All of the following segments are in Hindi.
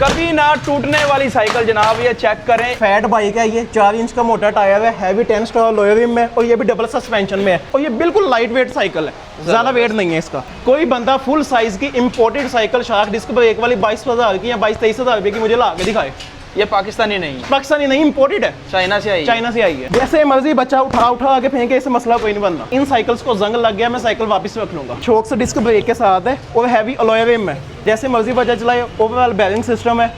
कभी ना टूटने वाली साइकिल जनाब, ये चेक करें। फैट बाइक है ये, 4 इंच का मोटा टायर है, हैवी 10 स्टार लोअर रिम है और ये भी डबल सस्पेंशन में है और ये बिल्कुल लाइट वेट साइकिल है, ज़्यादा वेट नहीं है इसका। कोई बंदा फुल साइज की imported cycle shark disc brake वाली 22,000 की या 22-23 हज़ार रुपये की मुझे ला के दिखाए। ये पाकिस्तानी नहीं है, पाकिस्तानी नहीं, इंपोर्टेड है, चाइना से आई, चाइना से आई है। जैसे मर्जी बच्चा उठा आगे फेंके, इससे मसला कोई नहीं बनना। इन साइकिल्स को जंग लग गया, मैं साइकिल वापस रख लूंगा। शॉक से डिस्क ब्रेक के साथ है और हैवी अलॉय रिम है, जैसे मर्जी बच्चा चलाए। ओवरऑल बैलेंस सिस्टम है,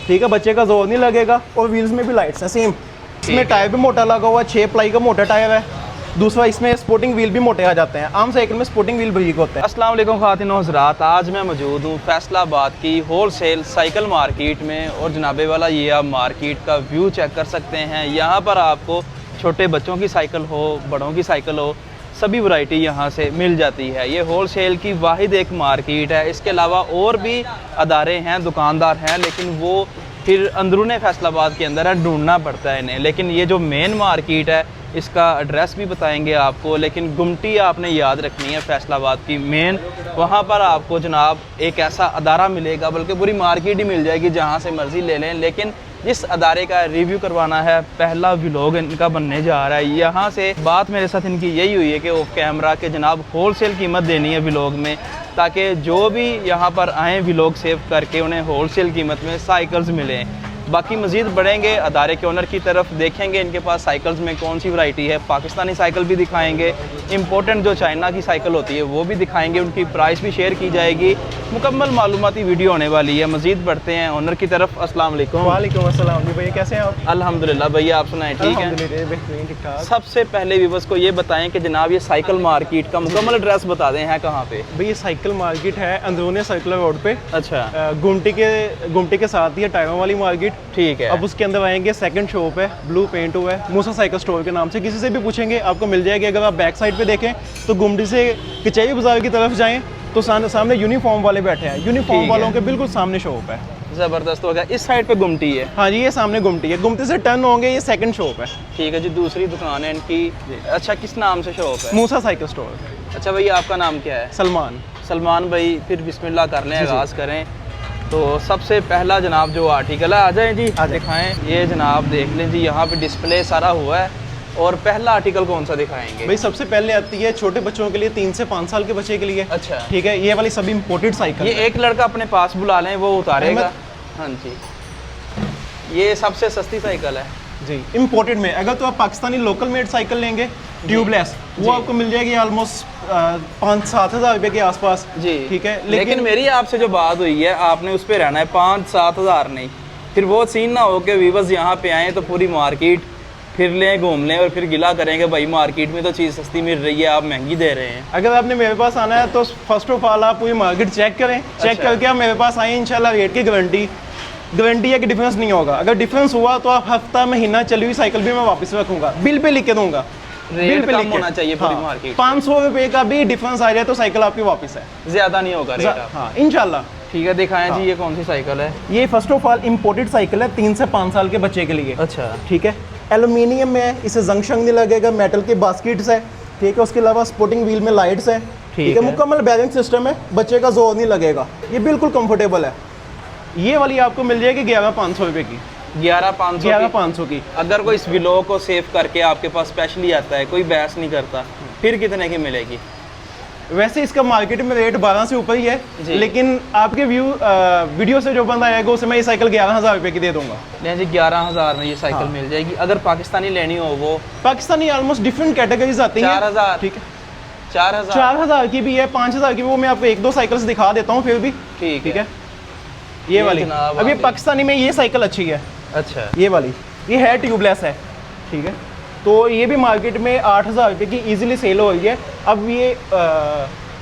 ठीक है, बच्चे का जोर नहीं लगेगा। और व्हील्स में भी लाइट्स हैं सेम। इसमें टायर भी मोटा लगा हुआ है, 6 प्लाई का मोटा टायर है। दूसरा इसमें स्पोर्टिंग व्हील भी मोटे आ जाते हैं, आम साइकिल में स्पोर्टिंग व्हील बरीक होते हैं। अस्सलाम वालेकुम ख़वातीन व हज़रात, आज मैं मौजूद हूँ फैसलाबाद की होलसेल साइकिल मार्केट में और जनाबे वाला ये आप मार्केट का व्यू चेक कर सकते हैं। यहाँ पर आपको छोटे बच्चों की साइकिल हो, बड़ों की साइकिल हो, सभी वैरायटी यहाँ से मिल जाती है। ये होलसेल की वाहिद एक मार्केट है। इसके अलावा और भी अदारे हैं, दुकानदार हैं, लेकिन वो फिर अंदरूने फैसलाबाद के अंदर है, ढूंढना पड़ता है इन्हें। लेकिन ये जो मेन मार्केट है इसका एड्रेस भी बताएंगे आपको, लेकिन गुमटी आपने याद रखनी है फैसलाबाद की मेन। वहाँ पर आपको जनाब एक ऐसा अदारा मिलेगा, बल्कि पूरी मार्केट ही मिल जाएगी, जहाँ से मर्ज़ी ले लें। लेकिन जिस अदारे का रिव्यू करवाना है, पहला व्लॉग इनका बनने जा रहा है। यहाँ से बात मेरे साथ इनकी यही हुई है कि ऑफ कैमरा के जनाब होलसेल कीमत देनी है व्लॉग में, ताकि जो भी यहाँ पर आएँ व्लॉग सेव करके उन्हें होलसेल कीमत में साइकिल्स मिलें। बाकी मज़ीद बढ़ेंगे अदारे के ओनर की तरफ, देखेंगे इनके पास साइकिल्स में कौन सी वैरायटी है। पाकिस्तानी साइकिल भी दिखाएंगे, इंपॉर्टेंट जो चाइना की साइकिल होती है वो भी दिखाएंगे, उनकी प्राइस भी शेयर की जाएगी। मुकम्मल मालूमाती वीडियो होने वाली है। मज़ीद बढ़ते हैं ओनर की तरफ। अस्सलाम वालेकुम। वालेकुम अस्सलाम जी भैया, कैसे हैं आप? अल्हम्दुलिल्लाह भैया, आप सुनाएं? ठीक है। सबसे पहले व्यूअर्स को ये बताएं कि जनाब ये साइकिल मार्केट का मुकम्मल एड्रेस बता दें, है कहाँ पे? भाई ये साइकिल मार्केट है अंदरूनी सर्कुलर रोड पे। अच्छा, गुमटी के साथ ही है टायरों वाली मार्केट, ठीक है। अब उसके अंदर आएंगे, सेकंड शॉप है, ब्लू पेंट हुआ है, मूसा साइकिल स्टोर के नाम से। किसी से भी पूछेंगे आपको मिल जाएगी। अगर आप बैक साइड पे देखें तो गुमटी से कचहरी बाजार की तरफ जाएं तो सामने यूनिफॉर्म वाले बैठे हैं, यूनिफॉर्म वालों के बिल्कुल सामने शॉप है। ज़बरदस्त हो गया। इस साइड पे गुमटी है? हाँ जी, ये सामने गुमटी है, गुमटी से टर्न होंगे, ये सेकंड शॉप है। ठीक है जी। दूसरी दुकान है इनकी। अच्छा, किस नाम से शॉप है? मूसा साइकिल स्टोर। अच्छा भैया, आपका नाम क्या है? सलमान। सलमान भाई, फिर बिस्मिल्लाह कर लें, आगाज़ करें। तो सबसे पहला जनाब जो आर्टिकल है, आ जाएँ जी, दिखाएं। ये जनाब देख लें जी, यहाँ पे डिस्प्ले सारा हुआ है। और पहला आर्टिकल कौन सा दिखाएंगे? भाई सबसे पहले आती है छोटे बच्चों के लिए, 3 से 5 साल के बच्चे के लिए। अच्छा, ठीक है, ये वाली सभी इंपोर्टेड साइकिल। ये एक लड़का अपने पास बुला लें, वो उतारेगा। हाँ जी, ये सबसे सस्ती साइकिल है जी इंपोर्टेड में। अगर तो आप पाकिस्तानी लोकल मेड साइकिल लेंगे ट्यूबलेस, वो आपको मिल जाएगी ऑलमोस्ट 5-7 हज़ार रुपये के आसपास जी। ठीक है। लेकिन मेरी आपसे जो बात हुई है, आपने उस पर रहना है, 5-7 हज़ार नहीं। फिर वो सीन ना हो कि व्यूअर्स यहाँ पे आएँ तो पूरी मार्केट फिर लें, घूम लें और फिर गिला करेंगे भाई मार्केट में तो चीज़ सस्ती मिल रही है, आप महंगी दे रहे हैं। अगर आपने मेरे पास आना है तो फर्स्ट ऑफ ऑल आप पूरी मार्केट चेक करें। चेक करके आप मेरे पास आए, इंशाल्लाह रेट की गारंटी है कि डिफरेंस नहीं होगा। अगर डिफरेंस हुआ तो आप हफ्ता महीना चली हुई साइकिल भी मैं वापस रखूंगा, बिल पे लिख के दूंगा। बिल पे लिख होना चाहिए पूरी मार्केट। 500 रुपये का भी डिफरेंस आ जाए तो साइकिल आपकी वापस है, ज़्यादा नहीं होगा रेट। हाँ इंशाल्लाह। ठीक है, दिखाएं जी, ये कौन सी साइकिल है? ये first of all imported cycle है, 3 से 5 साल के बच्चे के लिए। अच्छा, ठीक है, एल्यूमिनियम में है, इसे जंग शंग नहीं लगेगा, मेटल के बास्केट्स है, ठीक है। उसके अलावा स्पोर्टिंग व्हील में लाइट्स है, ठीक है। मुकम्मल बैलेंस सिस्टम है, बच्चे का जोर नहीं लगेगा, ये बिल्कुल कंफर्टेबल है। ये वाली आपको मिल जाएगी 11,500 रुपये की। 11,500 की। अगर कोई इस व्लॉग को सेव करके आपके पास स्पेशली आता है, कोई बहस नहीं करता, फिर कितने की मिलेगी? वैसे इसका मार्केट में रेट 12 से ऊपर ही है, लेकिन आपके वीडियो से जो बंदा आएगा उसे मैं ये साइकिल 11,000 रुपये की दे दूंगा। नहीं जी, 11,000 में ये साइकिल मिल जाएगी। अगर पाकिस्तानी लेनी हो, वो पाकिस्तानी ऑलमोस्ट डिफरेंट कैटेगरीज आती हैं। 4,000, ठीक है, 4,000 की भी है, 5,000 की भी। वो मैं आपको 1-2 साइकिल्स दिखा देता हूँ फिर भी। ठीक है, ये वाली। अब ये पाकिस्तानी में ये साइकिल अच्छी है। अच्छा, ये वाली ये है ट्यूबलेस है, ठीक है। तो ये भी मार्केट में 8,000 रुपये की इजीली सेल हो रही है। अब ये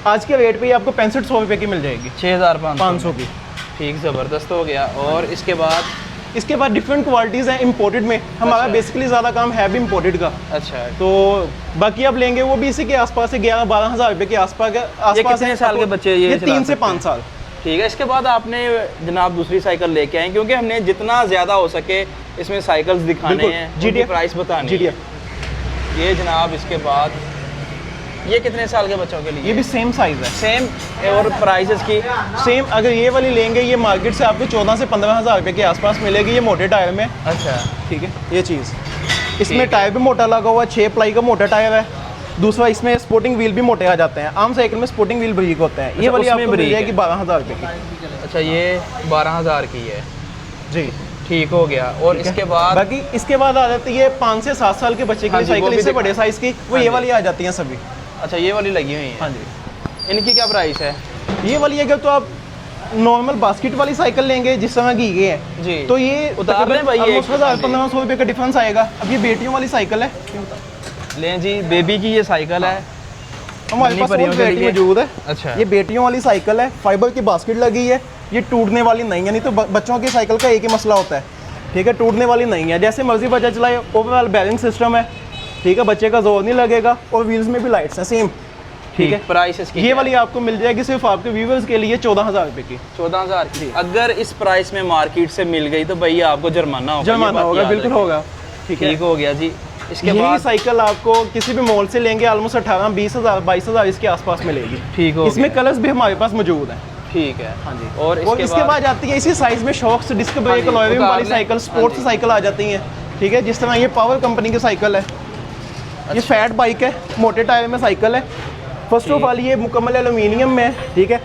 आज के रेट पे ये आपको 6500 रुपये की मिल जाएगी, 6,500 की। ठीक, ज़बरदस्त हो गया। और इसके बाद डिफरेंट क्वालिटीज़ हैं इंपोर्टेड में। हमारा बेसिकली ज़्यादा काम है भी इंपोर्टेड का। अच्छा, तो बाकी आप लेंगे वो भी इसी के आसपास से 11-12 हज़ार रुपये के आसपास। कितने साल के बच्चे ये 3 से 5 साल। ठीक है। इसके बाद आपने जनाब दूसरी साइकिल लेके आए, क्योंकि हमने जितना ज़्यादा हो सके इसमें साइकिल्स दिखाने हैं, GTF प्राइस बतानी। GTF ये जनाब, इसके बाद ये कितने साल के बच्चों के लिए? ये भी सेम साइज़ है, सेम। और प्राइसेस की? सेम। अगर ये वाली लेंगे ये मार्केट से आपको 14 से 15,000 रुपये के आसपास मिलेगी, ये मोटे टायर में। अच्छा, ठीक है, ये चीज़ इसमें टायर भी मोटा लगा हुआ है, 6 प्लाई का मोटा टायर है। दूसरा इसमें स्पोर्टिंग व्हील भी मोटे आ जाते हैं, आम साइकिल में स्पोर्टिंग व्हील ब्रेक होते हैं। ये वाली आपको मिल जाएगी 12,000 रुपये की। अच्छा, ये 12,000 की है जी, ठीक हो गया। और इसके बाद बाकी इसके बाद आ जाती है 5 से 7 साल के बच्चे के हाँ लिए जी, वो साइकिल, भी इससे दिखा- बड़े साइज़ की वो हाँ ये जी। वाली आ जाती हैं सभी। अच्छा, ये वाली लगी हुई है। हाँ जी, इनकी क्या प्राइस है? ये वाली अगर तो आप नॉर्मल बास्केट वाली साइकिल लेंगे जिस तरह की ये है जी, तो ये उतार लें भाई, 1,000-1,500 रुपये का डिफरेंस आएगा। अब ये बेटियों वाली साइकिल है, लें जी, बेबी की ये साइकिल है। हमारे नन्ही पास परियों और के वैरायटी लिए। मौजूद है। अच्छा, ये बेटियों वाली साइकिल है, फाइबर की बास्केट लगी है, ये टूटने वाली नहीं है। नहीं तो बच्चों की साइकिल का एक ही मसला होता है, ठीक है, टूटने वाली नहीं है। जैसे मर्जी बच्चा चलाए, ओवरऑल बैलेंस सिस्टम है, ठीक है, बच्चे का जोर नहीं लगेगा। और व्हील्स में भी लाइट्स हैं सेम, ठीक है। प्राइस इसकी ये वाली आपको मिल जाएगी सिर्फ आपके व्यूवर्स के लिए 14,000 रुपये की। 14,000 की। अगर इस प्राइस में मार्केट से मिल गई तो भैया आपको जुर्माना होगा। जुर्माना होगा, बिल्कुल होगा, ठीक है। ठीक हो गया जी। इसके यही बाद साइकिल आपको किसी भी मॉल से लेंगे ऑलमोस्ट 18-20,000 22,000 इसके आसपास मिलेगी। ठीक हो इसमें कलर्स भी हमारे पास मौजूद हैं। ठीक है। हाँ जी। और इसके बाद आती है इसी साइज में शॉक्स, डिस्क ब्रेक, जी, अलॉय व्हील उतार वाली लें। साइकिल, हाँ स्पोर्ट्स जी। साइकिल आ जाती हैं, ठीक है। जिस तरह ये पावर कंपनी की साइकिल है, ये फैट बाइक है, मोटे टायर में साइकिल है। फर्स्ट ऑफ ऑल ये मुकम्मल एलुमिनियम में है, ठीक है।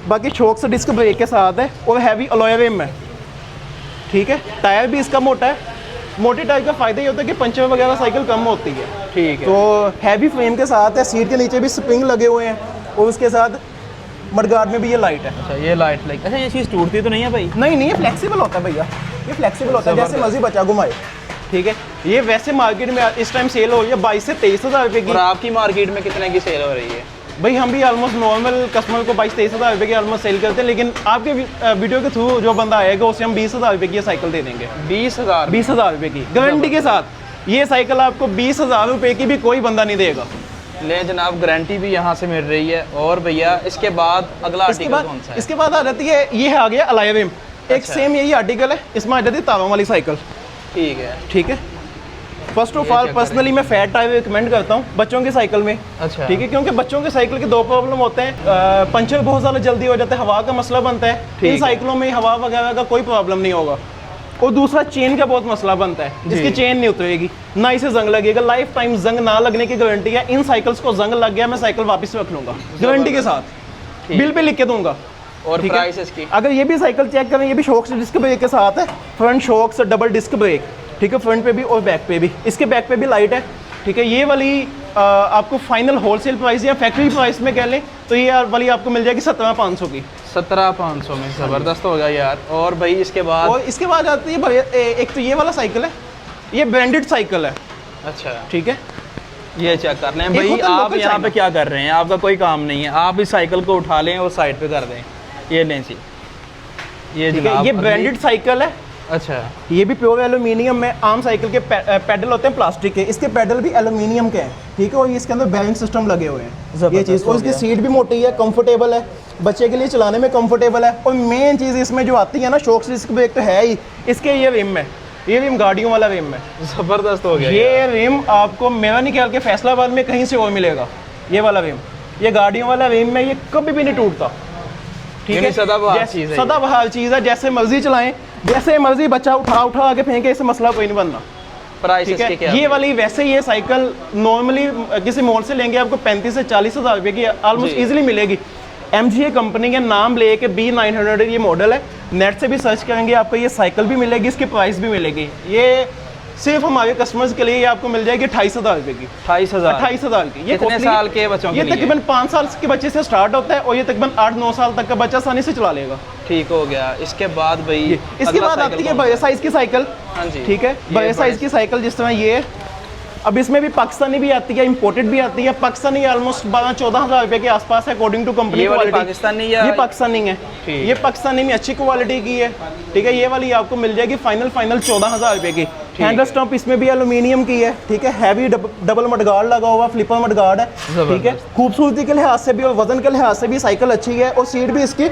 बाकी शॉक्स डिस्क ब्रेक के साथ है और हैवी अलॉय व्हील में, ठीक है। टायर भी इसका मोटा है। मोटे टायर का फ़ायदा ये होता है कि पंचर वगैरह साइकिल कम होती है, ठीक है। तो हैवी फ्रेम के साथ है। सीट के नीचे भी स्प्रिंग लगे हुए हैं और उसके साथ मडगार्ड में भी ये लाइट है। अच्छा, ये लाइट लाइक, अच्छा ये चीज़ टूटती तो नहीं है भाई? नहीं नहीं, ये फ्लेक्सिबल होता है भैया, ये फ्लेक्सिबल होता है, जैसे मर्जी बचा घुमाए, ठीक है। ये वैसे मार्केट में इस टाइम सेल हो रही है 22 से 23,000 रुपये की। और आपकी मार्केट में कितने की सेल हो रही है? भाई हम भी ऑलमोस्ट नॉर्मल कस्टमर को 22-23,000 रुपये की ऑलमोस्ट सेल करते हैं, लेकिन आपके वीडियो के थ्रू जो बंदा आएगा उसे हम 20,000 रुपये की ये साइकिल दे देंगे। 20,000? 20,000 रुपये की गारंटी के साथ। ये साइकिल आपको 20,000 रुपये की भी कोई बंदा नहीं देगा। ले जनाब, गारंटी भी यहाँ से मिल रही है। और भैया इसके बाद अगला आर्टिकल कौन सा है? इसके बाद आ जाती है, ये आ गया अलॉय व्हील, एक अच्छा। सेम यही आर्टिकल है, इसमें आ जाती है तारों वाली साइकिल, ठीक है। ठीक है। फर्स्ट ऑफ ये ऑल check पर्सनली मैं फैट टायर रिकमेंड करता हूँ बच्चों की साइकिल में, अच्छा, ठीक है, क्योंकि बच्चों के साइकिल के 2 प्रॉब्लम होते हैं। पंचर बहुत ज़्यादा जल्दी हो जाता है, हवा का मसला बनता है। ठीक इन है। साइकिलों में हवा वगैरह का कोई प्रॉब्लम नहीं होगा। और दूसरा चेन का बहुत मसला बनता है, जिसकी चेन नहीं उतरेगी, ना इसे जंग लगेगा। लाइफ टाइम जंग ना लगने की गारंटी है। इन साइकिल्स को जंग लग गया मैं साइकिल वापस रख लूँगा गारंटी के साथ, ठीक। बिल पे लिख के दूंगा। और ठीक है? प्राइस इसकी? अगर ये भी साइकिल चेक करें, ये भी शॉक्स डिस्क ब्रेक के साथ है, front shocks double disc brake, ठीक है, फ्रंट पे भी और बैक पे भी। इसके बैक पे भी लाइट है, ठीक है। ये वाली आपको फाइनल होलसेल प्राइस या फैक्ट्री प्राइस में कह लें तो ये वाली आपको मिल जाएगी 17,500 की। 17,500 में ज़बरदस्त होगा यार। और भाई इसके बाद? और इसके बाद आती है भैया, एक तो ये वाला साइकिल है, ये ब्रांडेड साइकिल है, अच्छा, ठीक है। ये चेक कर लें एक भाई। होता है आप local यहाँ पे China। क्या कर रहे हैं? आपका कोई काम नहीं है, आप इस साइकिल को उठा लें और साइड पे कर दें। ये लें जी, ये ठीक है, जनाब ये अगली- ब्रांडेड साइकिल है। अच्छा, ये भी प्योर एल्यूमिनियम में। आम साइकिल के पेडल होते हैं प्लास्टिक के, इसके पेडल भी एल्यूमिनियम के हैं, ठीक है। और इसके अंदर बैलेंस सिस्टम लगे हुए हैं, ये जबरदस्त चीज़। हो और इसकी गया। सीट भी मोटी है, कंफर्टेबल है, बच्चे के लिए चलाने में कंफर्टेबल है। और मेन चीज़ इसमें जो आती है ना, शॉक्स डिस्क ब्रेक तो है ही, इसके ये रिम है, ये रिम गाड़ियों वाला रिम है। ज़बरदस्त हो गया यार। ये रिम आपको मेरा नहीं ख्याल के फैसलाबाद में कहीं से और मिलेगा, ये वाला रिम। ये गाड़ियों वाला रिम में ये कभी भी नहीं टूटता, ठीक यानी है। सदाबहार चीज़ है ये। सदाबहार चीज़ है, जैसे मर्जी चलाएं, जैसे मर्जी बच्चा उठा आगे फेंके, इससे मसला कोई नहीं बनना, प्राइस ठीक इसके है। क्या ये वाली वैसे ये साइकिल नॉर्मली किसी मॉल से लेंगे आपको 35 से 40,000 रुपये की ऑलमोस्ट जी। इजीली मिलेगी। MGA कंपनी के नाम लेके B900 ये मॉडल है। नेट से भी सर्च करेंगे आपको ये साइकिल भी मिलेगी, इसकी प्राइस भी मिलेगी। ये सिर्फ हमारे कस्टमर्स के लिए ये आपको मिल जाएगी 28,000 रुपये की। 28,000? 28,000 की। ये कितने costly- साल के बच्चों के ये लिए? तकरीबन 5 साल के बच्चे से स्टार्ट होता है और ये तकरीबन 8-9 साल तक का बच्चा आसानी से चला लेगा। ठीक हो गया। इसके बाद भाई इसके अगला बाद साइकिल आती है कौन सा? बड़े साइज की साइकिल, हाँ जी, ठीक है। ये बड़े साइज की साइकिल जिस तरह ये है। अब इसमें भी पाकिस्तानी भी आती है, इंपोर्टेड भी आती है। पाकिस्तानी ऑलमोस्ट 12-14,000 रुपये के आसपास है अकॉर्डिंग टू कंपनी। ये वाली पाकिस्तानी या ये पाकिस्तानी है, ठीक ये पाकिस्तानी में अच्छी क्वालिटी की है, ठीक है। ये वाली आपको मिल जाएगी फाइनल 14,000 रुपये की। हैंडल स्टम्प इसमें भी एल्यूमिनियम की है, ठीक है। हैवी डबल मडगार्ड लगा हुआ, फ्लिपर मडगार्ड है, ठीक है। खूबसूरती के लिहाज से भी और वजन के लिहाज से भी साइकिल अच्छी है। और सीट भी इसकी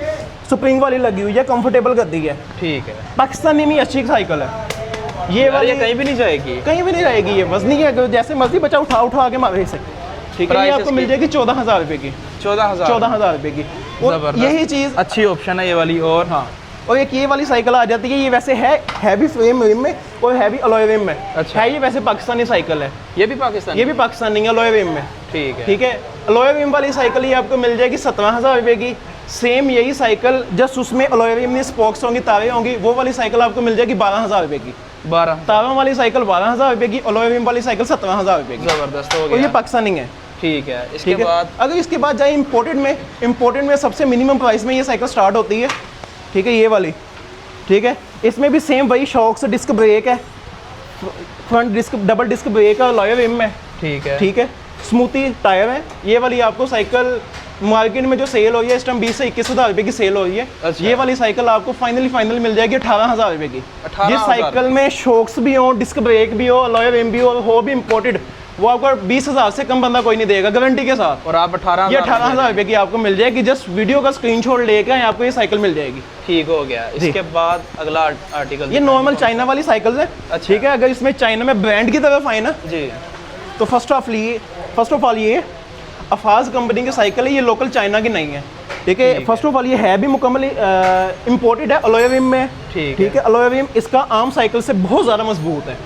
स्प्रिंग वाली लगी हुई है, कंफर्टेबल गद्दी है। ठीक है। पाकिस्तानी में अच्छी साइकिल है ये यार वाली। ये कहीं भी नहीं जाएगी? कहीं भी नहीं रहेगी, ये वजनी है, जैसे मर्जी बच्चा उठा आगे मारे इसे, ठीक है, ये आपको मिल जाएगी 14,000 रुपये की। 14,000 रुपये की। और यही चीज़ अच्छी ऑप्शन है ये वाली। और हाँ, और एक ये वाली साइकिल आ जाती है, ये वैसे है हैवी फ्रेम रिम में और हैवी अलॉय रिम में। अच्छा। है ये वैसे पाकिस्तानी साइकिल है, ये भी पाकिस्तानी? ये भी पाकिस्तानी अलॉय रिम में। ठीक है। ठीक है, अलॉय रिम वाली साइकिल ये आपको मिल जाएगी 17,000 रुपये की। सेम यही साइकिल जस्ट उसमें अलॉय रिम में स्पोक्स होंगी, तारे होंगी, वो वाली साइकिल आपको मिल जाएगी 12,000 रुपये की। 12 तारों वाली साइकिल 12,000 रुपये की, अलॉय रिम वाली साइकिल 17,000 रुपये की। ज़बरदस्त हो और गया। ये पाकिस्तानी है। ठीक है। इसके ठीक है, बाद अगर इसके बाद जाए इम्पोर्टेड में सबसे मिनिमम प्राइस में ये साइकिल स्टार्ट होती है। ठीक है, ये वाली। ठीक है, इसमें भी सेम वही शॉक्स, डिस्क ब्रेक है, front disc, double disc brake है, अलॉय रिम में। ठीक है। ठीक है, स्मूथी टायर है। ये वाली आपको साइकिल मार्केट में जो सेल हो रही है इस टाइम 20 से 21,000 रुपये की सेल हो रही है। अच्छा। ये वाली साइकिल आपको फाइनल मिल जाएगी 18,000 रुपये की। 18,000। जिस साइकिल में शॉक्स भी हो, डिस्क ब्रेक भी हो, अलॉय रिम भी हो भी इम्पोर्टेड, वो आपको 20,000 से कम बंदा कोई नहीं देगा गारंटी के साथ। और आप 18,000 ये 18,000 रुपये की आपको मिल जाएगी। जस्ट वीडियो का स्क्रीनशॉट लेकर आपको ये साइकिल मिल जाएगी। ठीक हो गया। इसके बाद अगला आर्टिकल, ये नॉर्मल चाइना वाली साइकिल है। अच्छा। ठीक है, अगर इसमें चाइना में ब्रांड की तरफ आए ना, जी, तो फर्स्ट ऑफ ऑल ये अफाज कंपनी की साइकिल है, ये लोकल चाइना की नहीं है। ठीक है, फर्स्ट ऑफ ऑल ये है भी मुकम्मल इम्पोर्टेड है, अलॉय रिम में। ठीक है, अलॉय रिम इसका आम साइकिल से बहुत ज़्यादा मजबूत है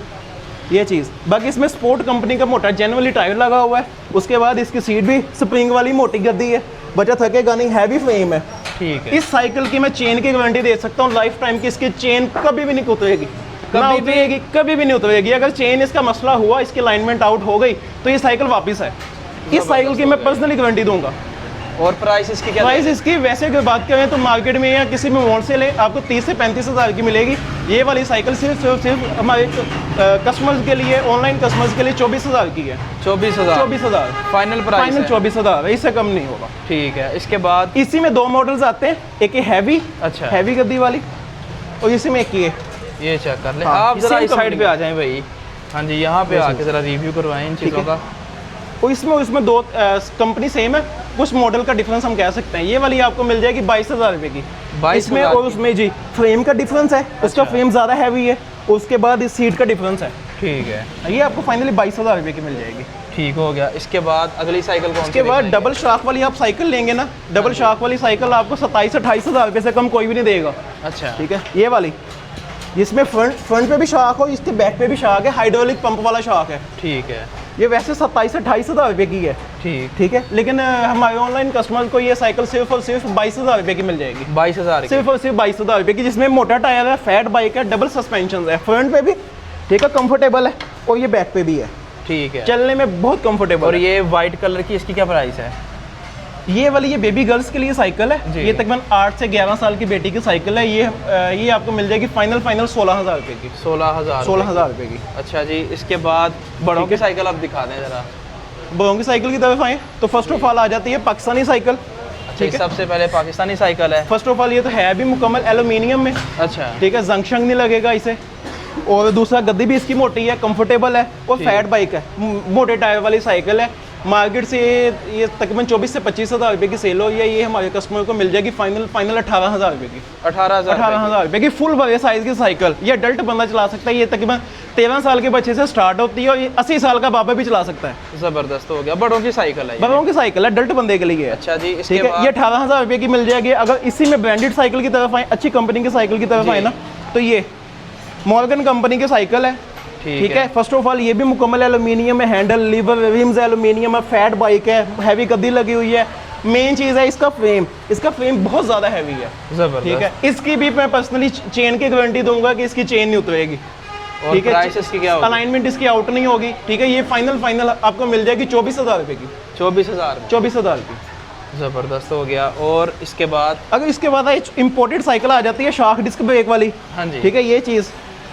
ये चीज़। बाकी इसमें स्पोर्ट कंपनी का मोटा जेनुअली टायर लगा हुआ है। उसके बाद इसकी सीट भी स्प्रिंग वाली मोटी गद्दी है, बचा थकेगा नहीं, हैवी फ्रेम है। ठीक है। इस साइकिल की मैं चेन की गारंटी दे सकता हूँ, लाइफ टाइम की इसकी चेन कभी भी नहीं उतरेगी, कभी भी नहीं उतरेगी। अगर चेन इसका मसला हुआ, इसकी अलाइनमेंट आउट हो गई, तो ये साइकिल वापस है। इस साइकिल की मैं पर्सनली गारंटी दूंगा। और प्राइस इसकी क्या? प्राइस इसकी वैसे अगर बात करें तो मार्केट में या किसी में मॉल से ले आपको 30 से 35,000 की मिलेगी। ये वाली साइकिल सिर्फ हमारे कस्टमर्स के लिए, ऑनलाइन कस्टमर्स के लिए 24,000 की है। 24,000 फाइनल प्राइस? फाइनल 24,000 है, इससे कम नहीं होगा। ठीक है। इसके बाद इसी में 2 मॉडल्स आते हैं, एक है हैवी, अच्छा, हैवी गद्दी वाली, और इसी में एक ये चेक कर ले। हाँ, आप जरा इस साइड कंपनी पे आ जाएं भाई। हाँ जी, यहाँ पे आके जरा रिव्यू करवाएं इन चीज़ों का। और इसमें 2 कंपनी सेम है, कुछ मॉडल का डिफरेंस हम कह सकते हैं। ये वाली आपको मिल जाएगी 22,000 रुपये की। 22,000 इसमें और उसमें जी फ्रेम का डिफरेंस है, उसका फ्रेम ज़्यादा हैवी है, उसके बाद इस सीट का डिफरेंस है। ठीक है। ये आपको फाइनली 22,000 रुपये की मिल जाएगी। ठीक हो गया। इसके बाद अगली साइकिल कौन सी? इसके बाद डबल शाख वाली आप साइकिल लेंगे ना, डबल शाख वाली साइकिल आपको 27-28,000 रुपये से कम कोई भी नहीं देगा। अच्छा। ठीक है, ये वाली जिसमें फ्रंट पे भी शाख हो, इसके बैक पे भी शाख है, हाइड्रोलिक पंप वाला शाख है। ठीक है। ये वैसे 27-28,000 रुपये की है। ठीक है, लेकिन हमारे ऑनलाइन कस्टमर को ये साइकिल सिर्फ और सिर्फ 22,000 रुपये की मिल जाएगी। 22,000 सिर्फ और सिर्फ 22,000 रुपये की, जिसमें मोटा टायर है, फैट बाइक है, डबल सस्पेंशन है, फ्रंट पे भी ठीक है कंफर्टेबल है, और ये बैक पे भी है। ठीक है, चलने में बहुत कंफर्टेबल। और ये वाइट कलर की, इसकी क्या प्राइस है? ये वाली ये बेबी गर्ल्स के लिए साइकिल है। जी। ये तकरीबन 8 से 11 साल की बेटी की साइकिल है। ये आपको मिल जाएगी फाइनल 16,000 रुपये की। 16,000 रुपये की। अच्छा जी। इसके बाद बड़ों की साइकिल आप दिखा दें जरा। बड़ों की साइकिल की तरफ आए तो फर्स्ट ऑफ ऑल आ जाती है पाकिस्तानी साइकिल। ठीक है, सबसे पहले पाकिस्तानी साइकिल है। फर्स्ट ऑफ ऑल ये तो है भी मुकम्मल एलुमिनियम में। अच्छा। ठीक है, जंग शंग नहीं लगेगा इसे, और दूसरा गद्दी भी इसकी मोटी है, कंफर्टेबल है, और फैट बाइक है, मोटे टायर वाली साइकिल है। मार्केट से ये तकरीबन 24 से 25,000 रुपये की सेल हो रही है। ये हमारे कस्टमर को मिल जाएगी फाइनल 18,000 रुपये की। 18,000 रुपये की फुल बड़े साइज़ की साइकिल। ये अडल्ट बंदा चला सकता है। ये तकरीबन 13 साल के बच्चे से स्टार्ट होती है, और ये 80 साल का बाबा भी चला सकता है। ज़बरदस्त हो गया। बड़ों की साइकिल है, बड़ों की साइकिल है, अडल्ट बंदे के लिए। अच्छा जी। ठीक है, ये 18,000 रुपये की मिल जाएगी। अगर इसी में ब्रांडेड साइकिल की तरफ आए, अच्छी कंपनी की साइकिल की तरफ आए ना, तो ये मॉर्गन कंपनी की साइकिल है। ठीक है, फर्स्ट ऑफ ऑल ये भी मुकम्मल एलुमिनियम है, हैंडल, लीवर, रिम्स एलुमिनियम है, फैट बाइक है, हैवी गद्दी लगी हुई है। मेन चीज़ है इसका फ्रेम। इसका फ्रेम बहुत ज़्यादा हैवी है। जबरदस्त। ठीक है, इसकी भी मैं पर्सनली चेन की गारंटी दूंगा कि इसकी चेन नहीं उतरेगी। और ठीक है, प्राइस इसकी क्या होगी? अलाइनमेंट इसकी आउट नहीं होगी। ठीक है, ये फाइनल आपको मिल जाएगी 24,000 रुपये की। 24,000 की। ज़बरदस्त हो गया। और इसके बाद अगर इसके बाद इम्पोर्टेड साइकिल आ जाती है शाख डिस्क ब्रेक वाली। हाँ जी। ठीक है, ये चीज़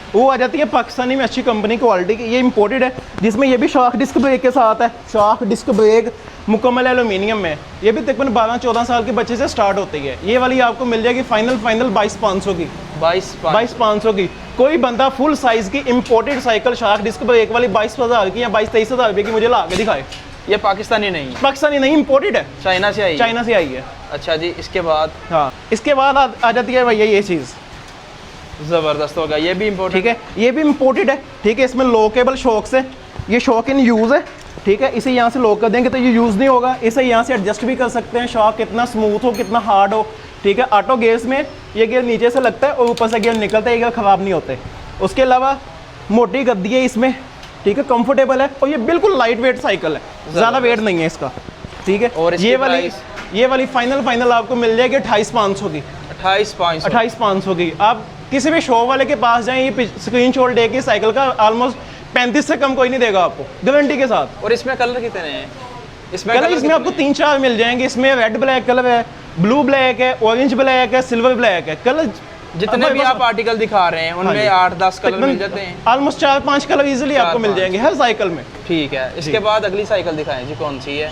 वो आ जाती है पाकिस्तानी में अच्छी कंपनी क्वालिटी की। ये इंपोर्टेड है, जिसमें ये भी शाख डिस्क ब्रेक के साथ है। शाख डिस्क ब्रेक मुकम्मल एलुमिनियम में। ये भी तकरीबन 12-14 साल के बच्चे से स्टार्ट होती है। ये वाली आपको मिल जाएगी फाइनल 22,500 की। 22,500 की। कोई बंदा फुल साइज़ की इंपोर्टेड साइकिल शाख डिस्क ब्रेक वाली 22,000 की या 22-23,000 रुपये की मुझे ला के दिखाए। ये पाकिस्तानी नहीं है? पाकिस्तानी नहीं, इंपोर्टेड है, चाइना से आई? चाइना से आई है। अच्छा जी। इसके बाद हाँ, इसके बाद आ जाती है भैया ये चीज़। ज़बरदस्त होगा। ये भी इम्पोर्टेड? ठीक है, ये भी इम्पोर्टेड है। ठीक है, इसमें लोकेबल शॉक्स है, ये शॉक इन यूज़ है। ठीक है। इसे यहाँ से लॉक कर देंगे तो ये यूज़ नहीं होगा। इसे यहाँ से एडजस्ट भी कर सकते हैं, शॉक कितना स्मूथ हो कितना हार्ड हो, ठीक है। ऑटो गेयर्स में ये गियर नीचे से लगता है और ऊपर से गियर निकलता है, ये गियर ख़राब नहीं होते। उसके अलावा मोटी गद्दी है इसमें, ठीक है, कंफर्टेबल है और ये बिल्कुल लाइट वेट साइकिल है, ज़्यादा वेट नहीं है इसका, ठीक है। और ये वाली फाइनल आपको मिल जाएगी 28,500 की। 28,500 की। आप किसी भी शॉप वाले के पास जाएं, ये स्क्रीनशॉट लेके साइकिल का ऑलमोस्ट 35 से कम कोई नहीं देगा आपको, गारंटी के साथ। और इसमें कलर कितने हैं? इसमें आपको 3-4 मिल जाएंगे। इसमें रेड ब्लैक कलर है, ब्लू ब्लैक है, ऑरेंज ब्लैक है, सिल्वर ब्लैक है। कलर जितने भी आप आर्टिकल दिखा रहे हैं उनमें 8-10 कलर मिल जाते हैं। ऑलमोस्ट 4-5 कलर इजीली आपको मिल जाएंगे हर साइकिल में। ठीक है। इसके बाद अगली साइकिल दिखाएं जी, कौन सी है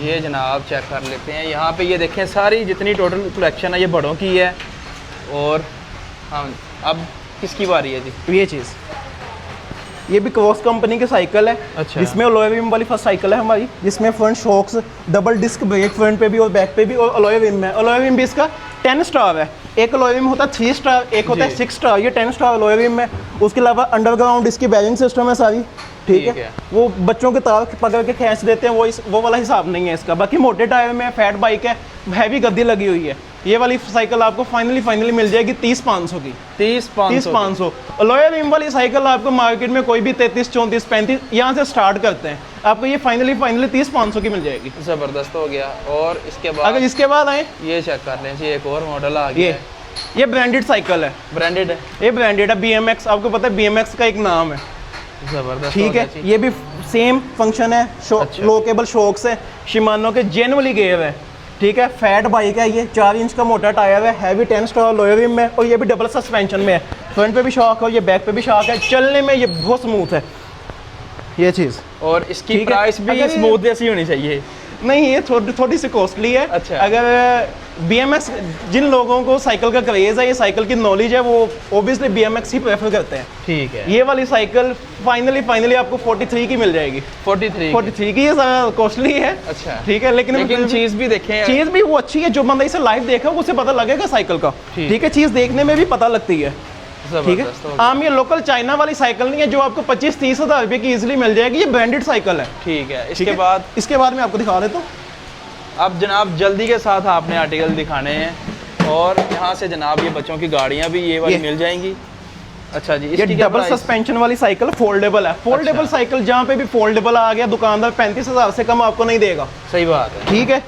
ये जनाब, चेक कर लेते हैं। यहाँ पे ये देखें सारी जितनी टोटल कलेक्शन है ये बड़ों की है। और हाँ, अब किसकी बारी है जी? ये चीज़, ये भी क्रॉस कंपनी की साइकिल है। अच्छा। जिसमें अलॉय व्हील वाली फर्स्ट साइकिल है हमारी, जिसमें front shocks, double disc brake front पे भी और बैक पे भी, और अलॉय व्हील है। अलॉय व्हील भी इसका 10 स्टार है। एक अलॉय व्हील होता है 3 स्टार, एक होता है 6 स्टार, ये 10 स्टार अलॉय व्हील है। उसके अलावा अंडरग्राउंड इसकी बैरिंग सिस्टम है सारी, ठीक है। वो बच्चों के तार पकड़ के खींच देते हैं, वो वाला हिसाब नहीं है इसका। बाकी मोटे टायर में फैट बाइक है, हैवी गद्दी लगी हुई है। ये वाली साइकिल आपको फाइनली मिल जाएगी 30,500 की। 30,500। अलॉय व्हील वाली साइकिल आपको मार्केट में कोई भी 33, 34, 35 यहाँ से स्टार्ट करते हैं, आपको ये फाइनली 30,500 की मिल जाएगी। ज़बरदस्त हो गया। और इसके बाद अगर इसके बाद आए, ये चेक कर लें जी, एक और मॉडल आ गया। ये ब्रांडेड साइकिल है। ब्रांडेड है? ये ब्रांडेड है, BMX। आपको पता है BMX का एक नाम है, ज़बरदस्त, ठीक है। ये भी सेम फंक्शन है, लोकेबल शॉक्स है, शिमानो के जेनुअली गियर है, ठीक है। फैट बाइक है, ये 4 इंच का मोटा टायर है, हैवी 10 स्टार अलॉय व्हील में, और ये भी डबल सस्पेंशन में है। फ्रंट पे भी शॉक है, ये बैक पे भी शॉक है, चलने में ये बहुत स्मूथ है ये चीज़। और इसकी प्राइस भी स्मूथ जैसी होनी चाहिए। नहीं, ये थोड़ी सी कॉस्टली है। अच्छा। अगर BMX, जिन लोगों को साइकिल का क्रेज़ है, ये साइकिल की नॉलेज है, वो ओबियसली BMX ही प्रेफर करते हैं। ठीक है। ये वाली साइकिल फाइनली आपको 43 की मिल जाएगी। 43 की, ये ज़्यादा कॉस्टली है। अच्छा। ठीक है, लेकिन चीज़ भी देखें, चीज़ भी वो अच्छी है। जो बंदा इसे लाइव देखा उसे पता लगेगा साइकिल का, ठीक है। चीज़ देखने में भी पता लगती है, ठीक है। आम ये लोकल चाइना वाली साइकिल नहीं है जो आपको 25-30 हज़ार रुपये की इजीली मिल जाएगी। ये ब्रांडेड साइकिल है, ठीक है। इसके बाद मैं आपको दिखा देता हूँ। अब जनाब जल्दी के साथ आपने आर्टिकल दिखाने हैं। और यहाँ से जनाब ये बच्चों की गाड़ियाँ भी ये वाली मिल जाएंगी। अच्छा जी। ये डबल सस्पेंशन वाली साइकिल फोल्डेबल है। फोल्डेबल साइकिल जहाँ पे भी फोल्डेबल आ गया, दुकानदार 35,000 से कम आपको नहीं देगा। सही बात है, ठीक है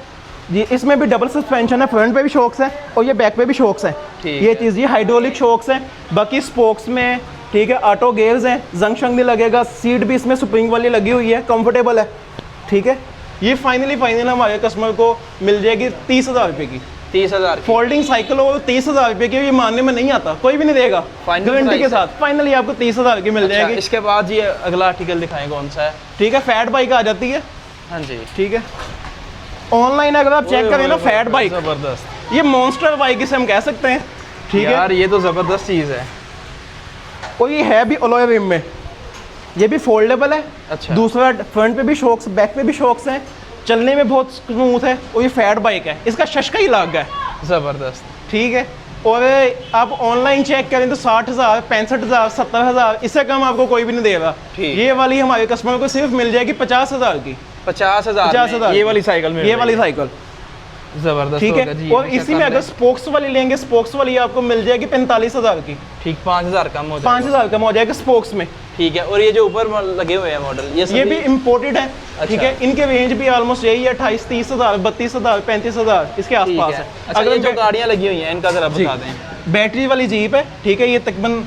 जी। इसमें भी डबल सस्पेंशन है, फ्रंट पे भी शॉक्स है और ये बैक पे भी शॉक्स है। ये चीज़, ये हाइड्रोलिक शॉक्स है। बाकी स्पोक्स में, ठीक है, ऑटो गेयर्स हैं, जंग शंग भी लगेगा। सीट भी इसमें स्प्रिंग वाली लगी हुई है, कंफर्टेबल है, ठीक है। ये फाइनली हमारे कस्टमर को मिल जाएगी 30,000 रुपये की। 30,000 फोल्डिंग साइकिल हो 30,000 रुपये की, ये मानने में नहीं आता, कोई भी नहीं देगा, गारंटी के साथ। फाइनली आपको 30,000 की मिल जाएगी। इसके बाद ये अगला आर्टिकल दिखाएं, कौन सा है? ठीक है, फैट बाइक आ जाती है। हाँ जी, ठीक है। ऑनलाइन अगर आप चेक करें ना, फैट बाइक, जबरदस्त, ये मॉन्स्टर बाइक इसे हम कह सकते हैं, ठीक है यार। ये तो जबरदस्त चीज़ है। और ये है भी अलॉय व्हील में, ये भी फोल्डेबल है। अच्छा। दूसरा, फ्रंट पे भी शॉक्स, बैक पे भी शॉक्स हैं, चलने में बहुत स्मूथ है। और ये फैट बाइक है, इसका शशका ही लग है, ज़बरदस्त, ठीक है। और आप ऑनलाइन चेक करें तो 60,000, 65,000, 70,000, इससे कम आपको कोई भी नहीं देगा। ये वाली हमारे कस्टमर को सिर्फ मिल जाएगी 50,000 की। 50,000 ये वाली साइकिल, ये वाली साइकिल जबरदस्त, ठीक है। और इसी में अगर स्पोक्स वाली लेंगे, स्पोक्स वाली आपको मिल जाएगी 45,000 की। ठीक, 5,000 कम हो जाएगा। 5,000 कम हो जाएगा स्पोक्स में, ठीक है। और ये जो ऊपर लगे हुए हैं मॉडल, ये भी इम्पोर्टेड है। अच्छा। ठीक है, इनके रेंज भी ऑलमोस्ट यही है, 28-30,000, 32,000, 35,000 इसके आसपास है। अच्छा, अगर ये जो गाड़ियाँ लगी हुई हैं इनका जरा बता दें। बैटरी वाली जीप है, ठीक है। ये तकरीबन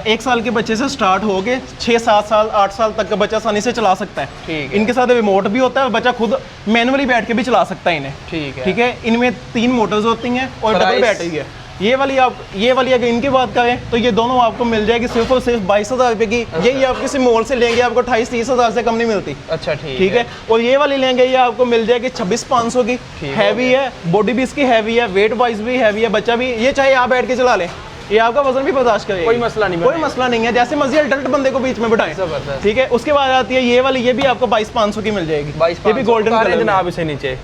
1 साल के बच्चे से स्टार्ट हो गए 6-7 साल, 8 साल तक का बच्चा आसानी से चला सकता है। ठीक है। इनके साथ रिमोट भी होता है और बच्चा खुद मैनुअली बैठ के भी चला सकता है इन्हें। ठीक है, ठीक है। इनमें 3 मोटर्स होती हैं और डबल बैटरी है। ये वाली अगर इनकी बात करें तो ये दोनों आपको मिल जाएगी सिर्फ और सिर्फ 22,000 रुपये की। यही आप किसी मॉल से लेंगे आपको 28-30,000 से कम नहीं मिलती। अच्छा, ठीक है। और ये वाली लेंगे, ये आपको मिल जाएगी 26,500 की। हैवी है, बॉडी भी इसकी हैवी है, वेट वाइज भी हैवी है, बच्चा भी, ये चाहे आप बैठ के चला लें, ये आपका वजन भी बर्दाश्त करेगा, कोई मसला नहीं, कोई मसला नहीं है। जैसे मर्जी अडल्ट बंदे को बीच में बिठाएं, ठीक है। उसके बाद आती है ये वाली, ये भी आपको 22,500 की मिल जाएगी। ये भी गोल्डन कलर में। जनाब इसे नीचे,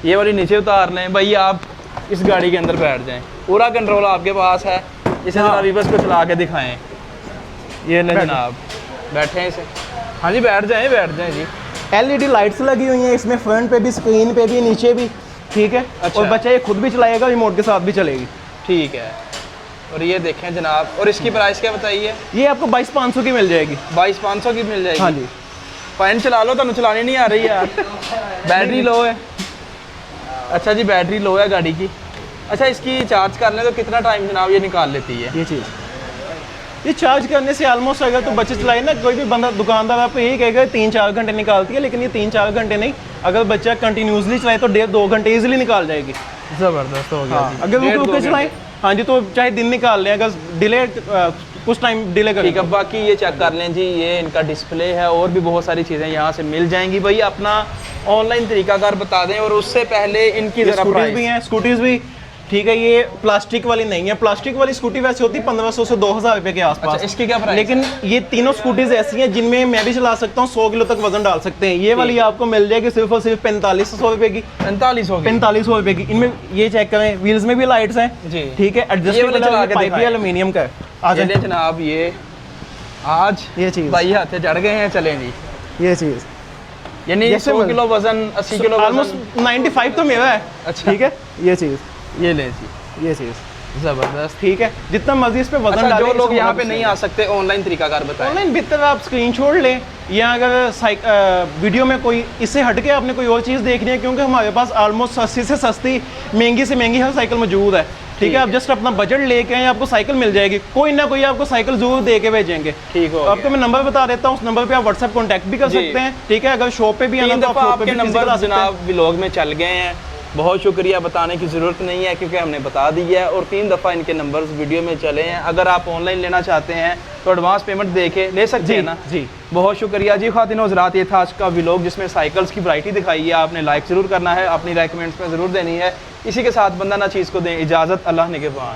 ये वाली नीचे उतार लें भाई, आप इस गाड़ी के अंदर बैठ जाएं, पूरा कंट्रोल आपके पास है। इसे जरा रिवर्स को चला के दिखाएं। ये ना जनाब, बैठे हैं इसे। हाँ जी, बैठ जाएं जी। LED लाइट्स लगी हुई हैं इसमें, फ्रंट पे भी, स्क्रीन पे भी, नीचे भी, ठीक है। अच्छा। और बच्चा ये खुद भी चलाएगा, रिमोट के साथ भी चलेगी। ठीक है। और ये देखें जनाब, और इसकी प्राइस क्या बताइए? ये आपको 22,500 की मिल जाएगी। 22,500 की मिल जाएगी। हाँ जी। फाइन चला लो, तुम चलानी नहीं आ रही यार। बैटरी लो है। अच्छा जी, बैटरी लो है गाड़ी की। अच्छा, इसकी चार्ज करने तो कितना टाइम जनाब ये निकाल लेती है? ये चीज़, ये चार्ज करने से ऑलमोस्ट, अगर तो बच्चे चलाए ना, कोई भी बंदा दुकानदार आपको यही कहेगा 3-4 घंटे निकालती है, लेकिन ये 3-4 घंटे नहीं, अगर बच्चा कंटिन्यूसली चलाए तो 1.5-2 घंटे ईजिली निकाल जाएगी। ज़बरदस्त हो गया जी। अगर रुक रुक के चलाएं, हाँ जी, तो चाहे दिन निकाल लें, अगर डिले कुछ टाइम डिले करें। ठीक है, बाकी ये चेक कर लें जी, ये इनका डिस्प्ले है, और भी बहुत सारी चीज़ें यहाँ से मिल जाएंगी। भाई अपना ऑनलाइन तरीकाकार बता दें, और उससे पहले इनकी ज़रा स्कूटीज प्राइस भी हैं, स्कूटीज भी, ठीक है। ये प्लास्टिक वाली नहीं है, प्लास्टिक वाली स्कूटी वैसे होती है 1500 से 2000 रुपये के आसपास। अच्छा, इसकी क्या प्राइस? लेकिन ये तीनों स्कूटीज ऐसी हैं जिनमें मैं भी चला सकता हूँ, 100 किलो तक वजन डाल सकते हैं। ये वाली आपको मिल जाएगी सिर्फ और सिर्फ 4500 रुपये की। 4500 रुपये की। इनमें ये चेक करें, व्हील्स में भी लाइट्स हैं जी, ठीक है। एडजस्टेबल पाइप भी एल्यूमिनियम का है। आ जाए जनाब, ये आज ये चीज़, भाई हाथे चढ़ गए हैं, चलें जी। ये चीज़ यानी जैसे 100 किलो वजन, 80 किलो वजन, ऑलमोस्ट 95 तो मेरा है। अच्छा। ठीक है, ये चीज़, ये लें जी, ये चीज़ ज़बरदस्त। ठीक है। जितना मर्जी इस पे वजन अच्छा, डालें, जो लोग इसमें यहाँ वजन पे नहीं आ सकते, ऑनलाइन तरीकाकार बताएं। ऑनलाइन बेहतर आप स्क्रीन छोड़ लें, या अगर वीडियो में कोई इससे हट के आपने कोई और चीज़ देखनी है, क्योंकि हमारे पास ऑलमोस्ट सस्ती से सस्ती, महंगी से महंगी हर साइकिल मौजूद है। ठीक है, आप जस्ट अपना बजट लेके आए, आपको साइकिल मिल जाएगी, कोई ना कोई आपको साइकिल जरूर दे के भेजेंगे। ठीक हो आपको मैं नंबर बता देता हूँ, उस नंबर पे आप व्हाट्सएप कॉन्टैक्ट भी कर जी। सकते हैं। ठीक है, अगर शॉप पे भी आना 3 तो आप दफ़ा शॉप पे आपके भी physical नंबर आ सकते हैं। जनाब व्लॉग में चल गए हैं, बहुत शुक्रिया, बताने की ज़रूरत नहीं है क्योंकि हमने बता दी है, और 3 दफ़ा इनके नंबर्स वीडियो में चले हैं। अगर आप ऑनलाइन लेना चाहते हैं तो एडवांस पेमेंट दे के ले सकते हैं ना जी। बहुत शुक्रिया जी। ख़ातिन हज़रात, ये था आज का व्लॉग जिसमें साइकिल्स की वैरायटी दिखाई है। आपने लाइक ज़रूर करना है, अपनी रेकमेंड्स में ज़रूर देनी है। इसी के साथ बंदा ना चीज़ को दें इजाज़त, अल्लाह निगहबान।